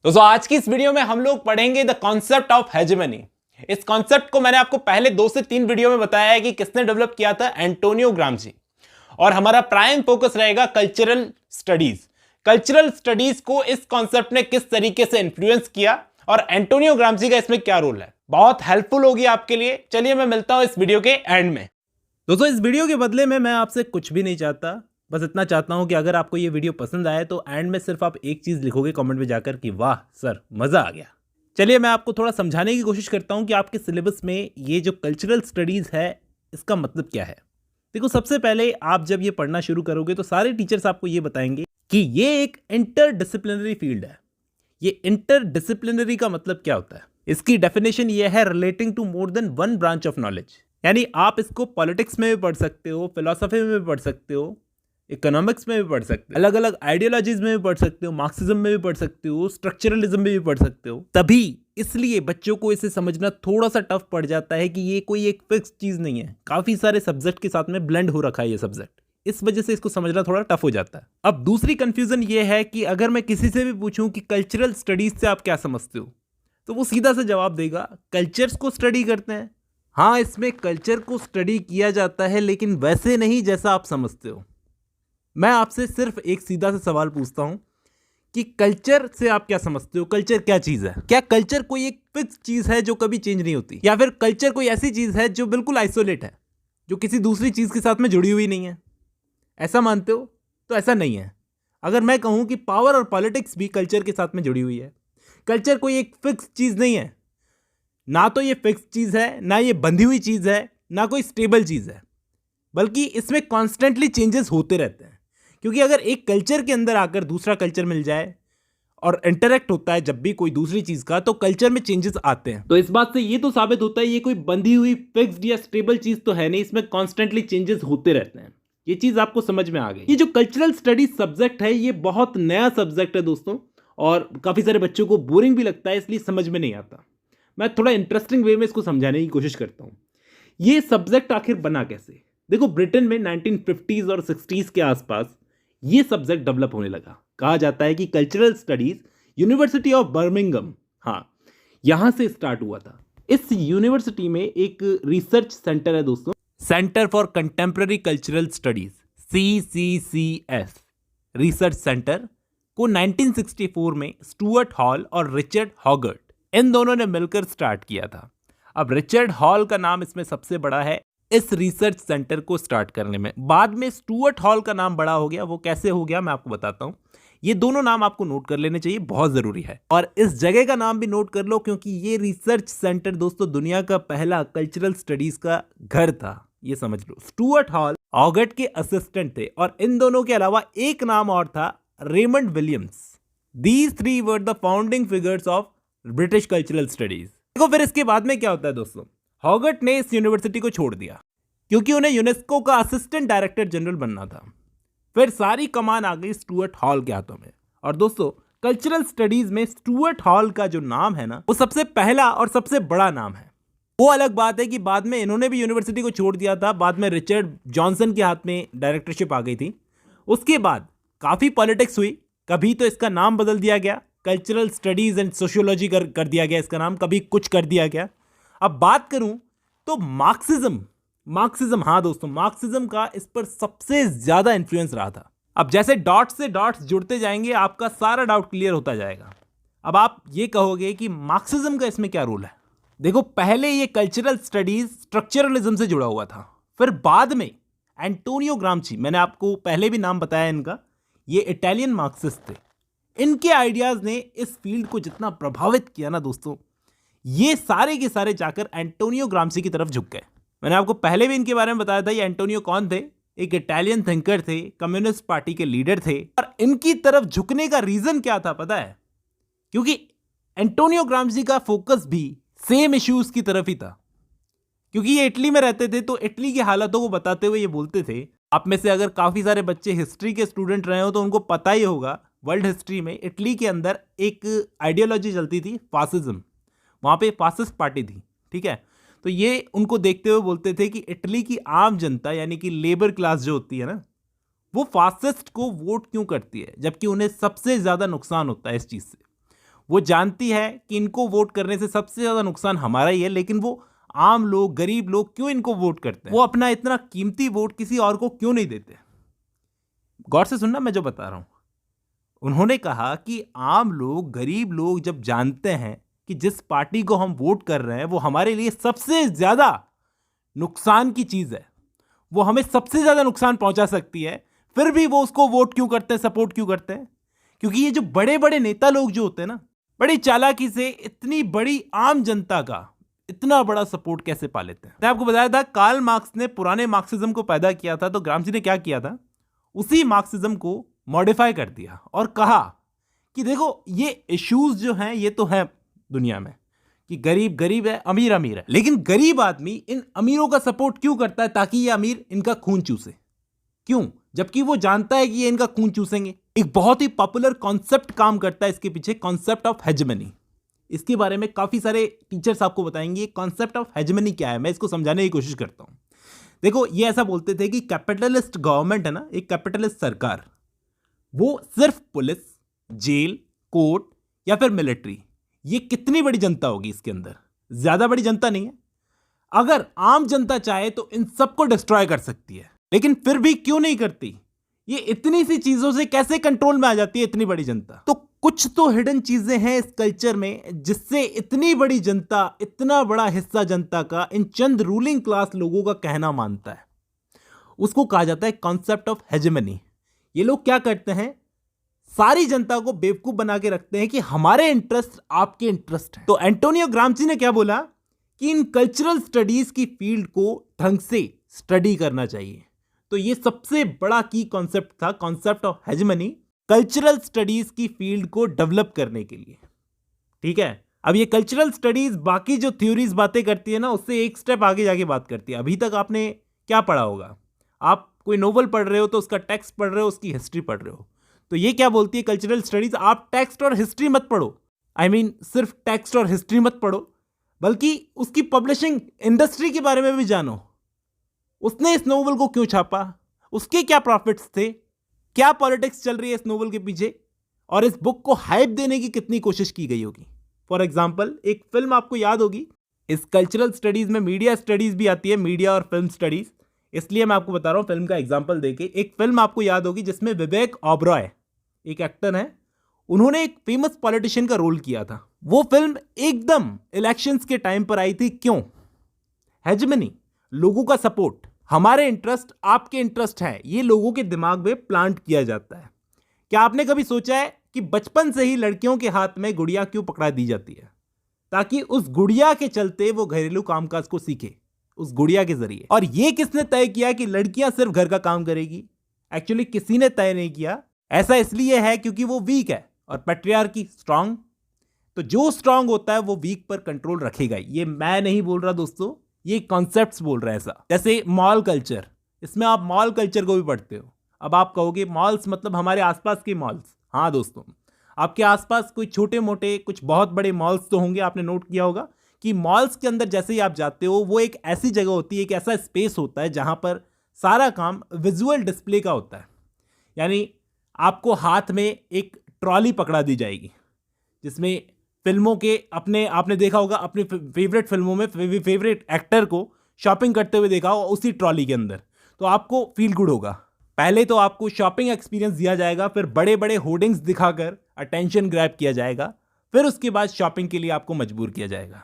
दोस्तों आज की इस वीडियो में हम लोग पढ़ेंगे द कॉन्सेप्ट ऑफ हेजेमनी। इस कॉन्सेप्ट को मैंने आपको पहले 2 से 3 वीडियो में बताया है कि किसने डेवलप किया था, एंटोनियो ग्राम्शी। और हमारा प्राइम फोकस रहेगा कल्चरल स्टडीज। कल्चरल स्टडीज को इस कॉन्सेप्ट ने किस तरीके से इंफ्लुएंस किया और एंटोनियो ग्राम्शी का इसमें क्या रोल है, बहुत हेल्पफुल होगी आपके लिए। चलिए मैं मिलता हूं इस वीडियो के एंड में। दोस्तों इस वीडियो के बदले में मैं आपसे कुछ भी नहीं चाहता, बस इतना चाहता हूं कि अगर आपको ये वीडियो पसंद आए तो एंड में सिर्फ आप एक चीज़ लिखोगे कमेंट में जाकर कि वाह सर मज़ा आ गया। चलिए मैं आपको थोड़ा समझाने की कोशिश करता हूं कि आपके सिलेबस में ये जो कल्चरल स्टडीज़ है इसका मतलब क्या है। देखो सबसे पहले आप जब ये पढ़ना शुरू करोगे तो सारे टीचर्स आपको ये बताएंगे कि ये एक इंटरडिसिप्लिनरी फील्ड है। ये इंटरडिसिप्लिनरी का मतलब क्या होता है, इसकी डेफिनेशन ये है relating to more than one branch of knowledge. यानी आप इसको पॉलिटिक्स में भी पढ़ सकते हो, फिलोसफी में भी पढ़ सकते हो, इकोनॉमिक्स में भी पढ़ सकते हो, अलग अलग आइडियोलॉजीज में भी पढ़ सकते हो, मार्क्सिज्म में भी पढ़ सकते हो, स्ट्रक्चरलिज्म में भी पढ़ सकते हो। तभी इसलिए बच्चों को इसे समझना थोड़ा सा टफ पड़ जाता है कि ये कोई एक फिक्स चीज़ नहीं है, काफ़ी सारे सब्जेक्ट के साथ में ब्लेंड हो रखा है ये सब्जेक्ट, इस वजह से इसको समझना थोड़ा टफ हो जाता है। अब दूसरी कंफ्यूजन ये है कि अगर मैं किसी से भी पूछूं कि कल्चरल स्टडीज से आप क्या समझते हो, तो वो सीधा सा जवाब देगा कल्चर्स को स्टडी करते हैं। हाँ, इसमें कल्चर को स्टडी किया जाता है लेकिन वैसे नहीं जैसा आप समझते हो। मैं आपसे सिर्फ एक सीधा सा सवाल पूछता हूं कि कल्चर से आप क्या समझते हो, कल्चर क्या चीज़ है? क्या कल्चर कोई एक फिक्स चीज़ है जो कभी चेंज नहीं होती, या फिर कल्चर कोई ऐसी चीज़ है जो बिल्कुल आइसोलेट है, जो किसी दूसरी चीज़ के साथ में जुड़ी हुई नहीं है? ऐसा मानते हो? तो ऐसा नहीं है। अगर मैं कहूं कि पावर और पॉलिटिक्स भी कल्चर के साथ में जुड़ी हुई है, कल्चर कोई एक फिक्स चीज़ नहीं है, ना तो ये फिक्स चीज़ है, ना ये बंधी हुई चीज़ है, ना कोई स्टेबल चीज़ है, बल्कि इसमें कॉन्स्टेंटली चेंजेस होते रहते हैं। क्योंकि अगर एक कल्चर के अंदर आकर दूसरा कल्चर मिल जाए और इंटरेक्ट होता है जब भी कोई दूसरी चीज़ का, तो कल्चर में चेंजेस आते हैं। तो इस बात से ये तो साबित होता है ये कोई बंधी हुई फिक्स्ड या स्टेबल चीज़ तो है नहीं, इसमें कॉन्स्टेंटली चेंजेस होते रहते हैं। ये चीज़ आपको समझ में आ गई। ये जो कल्चरल स्टडीज सब्जेक्ट है ये बहुत नया सब्जेक्ट है दोस्तों, और काफ़ी सारे बच्चों को बोरिंग भी लगता है, इसलिए समझ में नहीं आता। मैं थोड़ा इंटरेस्टिंग वे में इसको समझाने की कोशिश करता हूँ। ये सब्जेक्ट आखिर बना कैसे? देखो ब्रिटेन में 1950s और 60s के आसपास ये सब्जेक्ट डेवलप होने लगा। कहा जाता है कि cultural studies university of Birmingham, हाँ, यहां से स्टार्ट हुआ था। इस यूनिवर्सिटी में एक रिसर्च सेंटर है दोस्तों, centre for contemporary cultural studies, CCCS research centre को 1964 में स्टुअर्ट हॉल और रिचर्ड हॉगर्ट इन दोनों ने मिलकर स्टार्ट किया था। अब रिचर्ड हॉल का नाम इसमें सबसे बड़ा है इस रिसर्च सेंटर को स्टार्ट करने में। बाद में स्टुअर्ट हॉल का नाम बड़ा हो गया, वो कैसे हो गया मैं आपको बताता हूं। ये दोनों नाम आपको नोट कर लेने चाहिए, बहुत जरूरी है। और इस जगह का नाम भी नोट कर लो क्योंकि ये रिसर्च सेंटर दोस्तों दुनिया का पहला कल्चरल स्टडीज का घर था, ये समझ लो। स्टुअर्ट हॉल हॉगर्ट के असिस्टेंट थे और इन दोनों के अलावा एक नाम और था, Raymond Williams. These three were the founding figures of British cultural studies. देखो फिर इसके बाद में क्या होता है दोस्तों, हॉगर्ट ने इस यूनिवर्सिटी को छोड़ दिया क्योंकि उन्हें यूनेस्को का असिस्टेंट डायरेक्टर जनरल बनना था। फिर सारी कमान आ गई स्टुअर्ट हॉल के हाथों में। और दोस्तों कल्चरल स्टडीज में स्टुअर्ट हॉल का जो नाम है ना, वो सबसे पहला और सबसे बड़ा नाम है। वो अलग बात है कि बाद में इन्होंने भी यूनिवर्सिटी को छोड़ दिया था, बाद में रिचर्ड जॉनसन के हाथ में डायरेक्टरशिप आ गई थी। उसके बाद काफ़ी पॉलिटिक्स हुई, कभी तो इसका नाम बदल दिया गया, कल्चरल स्टडीज एंड सोशियोलॉजी कर दिया गया इसका नाम, कभी कुछ कर दिया गया। अब बात करूं तो मार्क्सिज्म, हाँ दोस्तों, मार्क्सिज्म का इस पर सबसे ज्यादा इंफ्लुएंस रहा था। अब जैसे डॉट्स से डॉट्स जुड़ते जाएंगे आपका सारा डाउट क्लियर होता जाएगा। अब आप ये कहोगे कि मार्क्सिज्म का इसमें क्या रोल है? देखो पहले ये कल्चरल स्टडीज स्ट्रक्चरलिज्म से जुड़ा हुआ था, फिर बाद में एंटोनियो ग्राम्शी, मैंने आपको पहले भी नाम बताया इनका, ये इटालियन मार्क्सिस्ट थे। इनके आइडियाज ने इस फील्ड को जितना प्रभावित किया ना दोस्तों, ये सारे के सारे जाकर एंटोनियो ग्राम्शी की तरफ झुक गए। मैंने आपको पहले भी इनके बारे में बताया था, ये एंटोनियो कौन थे? एक इटालियन थिंकर थे, कम्युनिस्ट पार्टी के लीडर थे। और इनकी तरफ झुकने का रीजन क्या था पता है? क्योंकि एंटोनियो ग्राम्शी का फोकस भी सेम इश्यूज की तरफ ही था। क्योंकि ये इटली में रहते थे तो इटली की हालातों को बताते हुए ये बोलते थे, आप में से अगर काफी सारे बच्चे हिस्ट्री के स्टूडेंट रहे हो तो उनको पता ही होगा, वर्ल्ड हिस्ट्री में इटली के अंदर एक आइडियोलॉजी चलती थी, फासिज्म। वहाँ पे फासिस्ट पार्टी थी, ठीक है। तो ये उनको देखते हुए बोलते थे कि इटली की आम जनता यानी कि लेबर क्लास जो होती है ना, वो फासिस्ट को वोट क्यों करती है, जबकि उन्हें सबसे ज़्यादा नुकसान होता है इस चीज़ से। वो जानती है कि इनको वोट करने से सबसे ज्यादा नुकसान हमारा ही है, लेकिन वो आम लोग, गरीब लोग क्यों इनको वोट करते हैं? वो अपना इतना कीमती वोट किसी और को क्यों नहीं देते? गौर से सुनना मैं जो बता रहा हूं। उन्होंने कहा कि आम लोग, गरीब लोग जब जानते हैं कि जिस पार्टी को हम वोट कर रहे हैं वो हमारे लिए सबसे ज्यादा नुकसान की चीज है, वो हमें सबसे ज्यादा नुकसान पहुंचा सकती है, फिर भी वो उसको वोट क्यों करते हैं, सपोर्ट क्यों करते हैं? क्योंकि ये जो बड़े बड़े नेता लोग जो होते हैं ना, बड़ी चालाकी से इतनी बड़ी आम जनता का इतना बड़ा सपोर्ट कैसे पा लेते हैं। मैं आपको बताया था कार्ल मार्क्स ने पुराने मार्क्सिज्म को पैदा किया था, तो ग्रामजी ने क्या किया था, उसी मार्क्सिज्म को मॉडिफाई कर दिया और कहा कि देखो ये इश्यूज जो हैं ये तो है दुनिया में कि गरीब गरीब है, अमीर अमीर है, लेकिन गरीब आदमी इन अमीरों का सपोर्ट क्यों करता है? ताकि ये अमीर इनका खून चूसे। क्यों? जबकि वो जानता है कि ये इनका खून चूसेंगे। एक बहुत ही पॉपुलर कॉन्सेप्ट काम करता है इसके पीछे, कॉन्सेप्ट ऑफ हेजेमनी। इसके बारे में काफी सारे टीचर्स आपको बताएंगे कॉन्सेप्ट ऑफ हेजेमनी क्या है। मैं इसको समझाने की कोशिश करता हूं। देखो, ये ऐसा बोलते थे कि कैपिटलिस्ट गवर्नमेंट है ना, एक कैपिटलिस्ट सरकार, वो सिर्फ पुलिस, जेल, कोर्ट या फिर मिलिट्री, ये कितनी बड़ी जनता होगी इसके अंदर? ज्यादा बड़ी जनता नहीं है। अगर आम जनता चाहे तो इन सबको डिस्ट्रॉय कर सकती है, लेकिन फिर भी क्यों नहीं करती? ये इतनी सी चीजों से कैसे कंट्रोल में आ जाती है इतनी बड़ी जनता? तो कुछ तो हिडन चीजें हैं इस कल्चर में जिससे इतनी बड़ी जनता, इतना बड़ा हिस्सा जनता का इन चंद रूलिंग क्लास लोगों का कहना मानता है। उसको कहा जाता है कॉन्सेप्ट ऑफ हेजेमनी। ये लोग क्या करते हैं, सारी जनता को बेवकूफ बना के रखते हैं कि हमारे इंटरेस्ट आपके इंटरेस्ट है। तो एंटोनियो ग्राम्ची ने क्या बोला कि इन कल्चरल स्टडीज की फील्ड को ढंग से स्टडी करना चाहिए। तो ये सबसे बड़ा की कॉन्सेप्ट था, concept of hegemony, cultural studies की फील्ड को डेवलप करने के लिए। ठीक है, अब ये कल्चरल स्टडीज बाकी जो थ्योरीज बातें करती है ना, उससे एक स्टेप आगे जाके बात करती है। अभी तक आपने क्या पढ़ा होगा? आप कोई नोवेल पढ़ रहे हो तो उसका टेक्स्ट पढ़ रहे हो, उसकी हिस्ट्री पढ़ रहे हो। तो ये क्या बोलती है कल्चरल स्टडीज? आप टेक्स्ट और हिस्ट्री मत पढ़ो, सिर्फ टेक्स्ट और हिस्ट्री मत पढ़ो, बल्कि उसकी पब्लिशिंग इंडस्ट्री के बारे में भी जानो। उसने इस नोवेल को क्यों छापा, उसके क्या प्रॉफिट्स थे, क्या पॉलिटिक्स चल रही है इस नोवेल के पीछे, और इस बुक को हाइप देने की कितनी कोशिश की गई होगी। फॉर एग्जाम्पल, एक फिल्म आपको याद होगी, इस कल्चरल स्टडीज में मीडिया स्टडीज भी आती है, मीडिया और फिल्म स्टडीज, इसलिए मैं आपको बता रहा हूं फिल्म का एग्जाम्पल देके। एक फिल्म आपको याद होगी जिसमें विवेक ओबरॉय एक एक्टर है, उन्होंने एक फेमस पॉलिटिशियन का रोल किया था। वो फिल्म एकदम इलेक्शंस के टाइम पर आई थी। क्यों? हेजेमनी, लोगों का सपोर्ट, हमारे इंटरेस्ट आपके इंटरेस्ट है, ये लोगों के दिमाग में प्लांट किया जाता है। क्या आपने कभी सोचा है कि बचपन से ही लड़कियों के हाथ में गुड़िया क्यों पकड़ा दी जाती है? ताकि उस गुड़िया के चलते वो घरेलू कामकाज को सीखे, उस गुड़िया के जरिए। और ये किसने तय किया कि लड़कियां सिर्फ घर का काम करेगी? एक्चुअली किसी ने तय नहीं किया। ऐसा इसलिए है क्योंकि वो वीक है और पैट्रियार्की स्ट्रांग। तो जो स्ट्रांग होता है वो वीक पर कंट्रोल रखेगा। ये मैं नहीं बोल रहा दोस्तों, ये कॉन्सेप्ट्स बोल रहे हैं ऐसा। जैसे मॉल कल्चर, इसमें आप मॉल कल्चर को भी पढ़ते हो। अब आप कहोगे मॉल्स मतलब हमारे आसपास के मॉल्स। हाँ दोस्तों, आपके आसपास कोई छोटे मोटे, कुछ बहुत बड़े मॉल्स तो होंगे। आपने नोट किया होगा कि मॉल्स के अंदर जैसे ही आप जाते हो, वो एक ऐसी जगह होती है, एक ऐसा स्पेस होता है जहां पर सारा काम विजुअल डिस्प्ले का होता है। यानी आपको हाथ में एक ट्रॉली पकड़ा दी जाएगी जिसमें फिल्मों के अपने, आपने देखा होगा अपनी फेवरेट फिल्मों में फेवरेट एक्टर को शॉपिंग करते हुए देखा होगा उसी ट्रॉली के अंदर। तो आपको फील गुड होगा। पहले तो आपको शॉपिंग एक्सपीरियंस दिया जाएगा, फिर बड़े बड़े होर्डिंग्स दिखाकर अटेंशन ग्रैब किया जाएगा, फिर उसके बाद शॉपिंग के लिए आपको मजबूर किया जाएगा।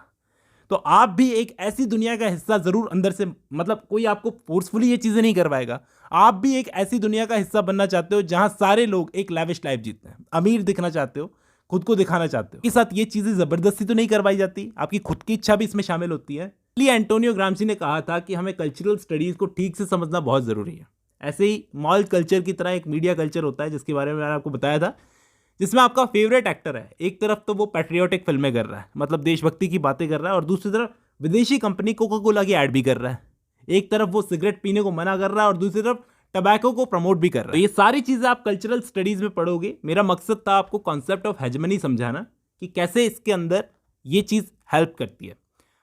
तो आप भी एक ऐसी दुनिया का हिस्सा जरूर अंदर से, मतलब कोई आपको फोर्सफुली ये चीजें नहीं करवाएगा, आप भी एक ऐसी दुनिया का हिस्सा बनना चाहते हो जहां सारे लोग एक लैविश लाइफ जीते हैं, अमीर दिखना चाहते हो, खुद को दिखाना चाहते हो। के साथ ये चीजें जबरदस्ती तो नहीं करवाई जाती, आपकी खुद की इच्छा भी इसमें शामिल होती है। इसलिए एंटोनियो ग्राम्ची ने कहा था कि हमें कल्चरल स्टडीज को ठीक से समझना बहुत जरूरी है। ऐसे ही मॉल कल्चर की तरह एक मीडिया कल्चर होता है जिसके बारे में मैंने आपको बताया था, जिसमें आपका फेवरेट एक्टर है, एक तरफ तो वो पैट्रियोटिक फिल्में कर रहा है, मतलब देशभक्ति की बातें कर रहा है, और दूसरी तरफ विदेशी कंपनी कोका कोला की ऐड भी कर रहा है। एक तरफ वो सिगरेट पीने को मना कर रहा है और दूसरी तरफ टबैको को प्रमोट भी कर रहा है। तो ये सारी चीजें आप कल्चरल स्टडीज में पढ़ोगे। मेरा मकसद था आपको कॉन्सेप्ट ऑफ हेजेमनी समझाना कि कैसे इसके अंदर ये चीज हेल्प करती है।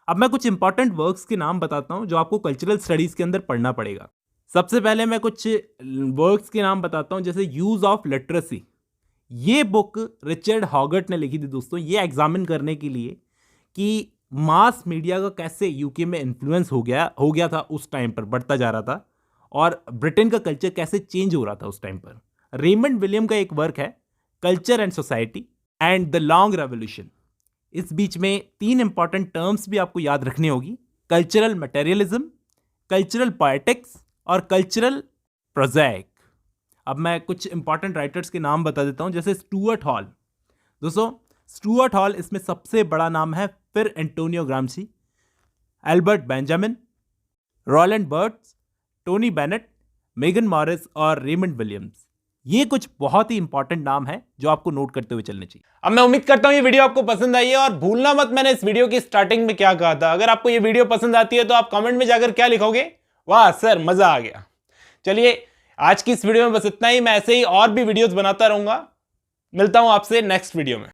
अब मैं कुछ इंपॉर्टेंट वर्क्स के नाम बताता हूं जो आपको कल्चरल स्टडीज के अंदर पढ़ना पड़ेगा। सबसे पहले मैं कुछ वर्क्स के नाम बताता हूं, जैसे यूज ऑफ लिटरेसी। ये बुक रिचर्ड हॉगर्ट ने लिखी थी दोस्तों, ये एग्जामिन करने के लिए कि मास मीडिया का कैसे यूके में इन्फ्लुएंस हो गया था उस टाइम पर, बढ़ता जा रहा था, और ब्रिटेन का कल्चर कैसे चेंज हो रहा था उस टाइम पर। रेमंड विलियम का एक वर्क है culture and society and the long revolution. इस बीच में 3 इंपॉर्टेंट टर्म्स भी आपको याद रखनी होगी, कल्चरल मटेरियलिज्म, कल्चरल पॉलिटिक्स और कल्चरल प्रोज़ाइक। अब मैं कुछ इंपॉर्टेंट राइटर्स के नाम बता देता हूं, जैसे स्टुअर्ट हॉल। दोस्तों स्टुअर्ट हॉल इसमें सबसे बड़ा नाम है, फिर Antonio Gramsci, Albert Benjamin, Roland Barthes, Tony Bennett, Megan Morris और रेमंड विलियम्स। ये कुछ बहुत ही इंपॉर्टेंट नाम है जो आपको नोट करते हुए चलने चाहिए। अब मैं उम्मीद करता हूं ये वीडियो आपको पसंद आई है, और भूलना मत मैंने इस वीडियो की स्टार्टिंग में क्या कहा था। अगर आपको ये वीडियो पसंद आती है तो आप कमेंट में जाकर क्या लिखोगे? वाह सर मजा आ गया। चलिए आज की इस वीडियो में बस इतना ही। मैं ऐसे ही और भी वीडियोस बनाता रहूंगा। मिलता हूं आपसे नेक्स्ट वीडियो में।